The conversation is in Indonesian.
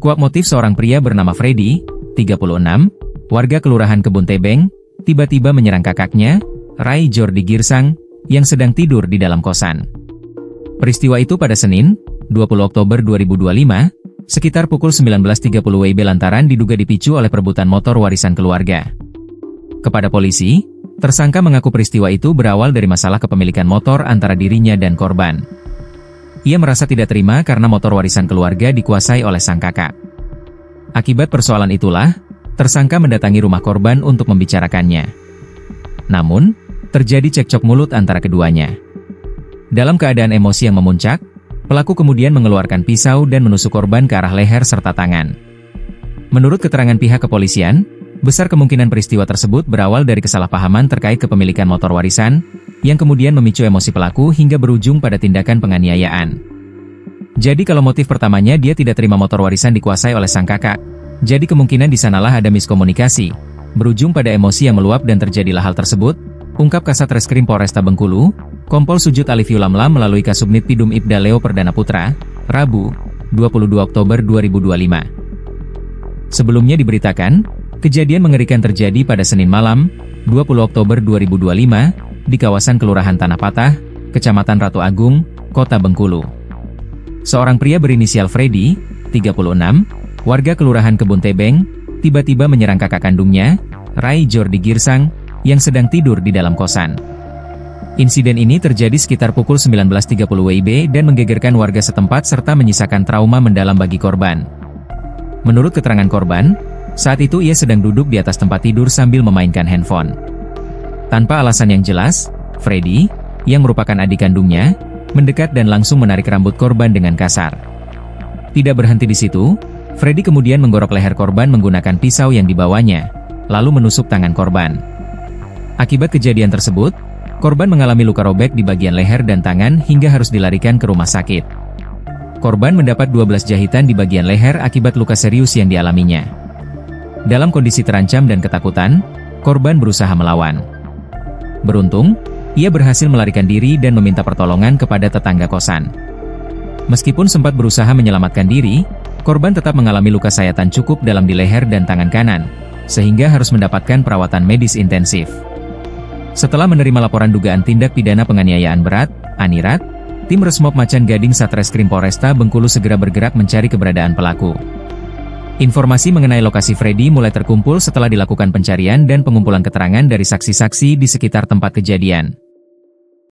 Kuak motif seorang pria bernama Freddy, 36, warga Kelurahan Kebun Tebeng, tiba-tiba menyerang kakaknya, Ray Jordi Girsang, yang sedang tidur di dalam kosan. Peristiwa itu pada Senin, 20 Oktober 2025, sekitar pukul 19.30 WIB lantaran diduga dipicu oleh perebutan motor warisan keluarga. Kepada polisi, tersangka mengaku peristiwa itu berawal dari masalah kepemilikan motor antara dirinya dan korban. Ia merasa tidak terima karena motor warisan keluarga dikuasai oleh sang kakak. Akibat persoalan itulah, tersangka mendatangi rumah korban untuk membicarakannya. Namun, terjadi cekcok mulut antara keduanya. Dalam keadaan emosi yang memuncak, pelaku kemudian mengeluarkan pisau dan menusuk korban ke arah leher serta tangan. Menurut keterangan pihak kepolisian, besar kemungkinan peristiwa tersebut berawal dari kesalahpahaman terkait kepemilikan motor warisan, yang kemudian memicu emosi pelaku hingga berujung pada tindakan penganiayaan. Jadi kalau motif pertamanya dia tidak terima motor warisan dikuasai oleh sang kakak, jadi kemungkinan di sanalah ada miskomunikasi, berujung pada emosi yang meluap dan terjadilah hal tersebut, ungkap Kasat Reskrim Polresta Bengkulu, Kompol Sujud Alif Yulamlam melalui Kasubnit Pidum Ibda Leo Perdana Putra, Rabu, 22 Oktober 2025. Sebelumnya diberitakan, kejadian mengerikan terjadi pada Senin malam, 20 Oktober 2025, di kawasan Kelurahan Tanah Patah, Kecamatan Ratu Agung, Kota Bengkulu. Seorang pria berinisial Freddy, 36, warga Kelurahan Kebun Tebeng, tiba-tiba menyerang kakak kandungnya, Ray Jordi Girsang, yang sedang tidur di dalam kosan. Insiden ini terjadi sekitar pukul 19.30 WIB dan menggegerkan warga setempat serta menyisakan trauma mendalam bagi korban. Menurut keterangan korban, saat itu ia sedang duduk di atas tempat tidur sambil memainkan handphone. Tanpa alasan yang jelas, Freddy, yang merupakan adik kandungnya, mendekat dan langsung menarik rambut korban dengan kasar. Tidak berhenti di situ, Freddy kemudian menggorok leher korban menggunakan pisau yang dibawanya, lalu menusuk tangan korban. Akibat kejadian tersebut, korban mengalami luka robek di bagian leher dan tangan hingga harus dilarikan ke rumah sakit. Korban mendapat 12 jahitan di bagian leher akibat luka serius yang dialaminya. Dalam kondisi terancam dan ketakutan, korban berusaha melawan. Beruntung, ia berhasil melarikan diri dan meminta pertolongan kepada tetangga kosan. Meskipun sempat berusaha menyelamatkan diri, korban tetap mengalami luka sayatan cukup dalam di leher dan tangan kanan, sehingga harus mendapatkan perawatan medis intensif. Setelah menerima laporan dugaan tindak pidana penganiayaan berat, ANIRAT, tim Resmob Macan Gading Satreskrim Polresta Bengkulu segera bergerak mencari keberadaan pelaku. Informasi mengenai lokasi Freddy mulai terkumpul setelah dilakukan pencarian dan pengumpulan keterangan dari saksi-saksi di sekitar tempat kejadian.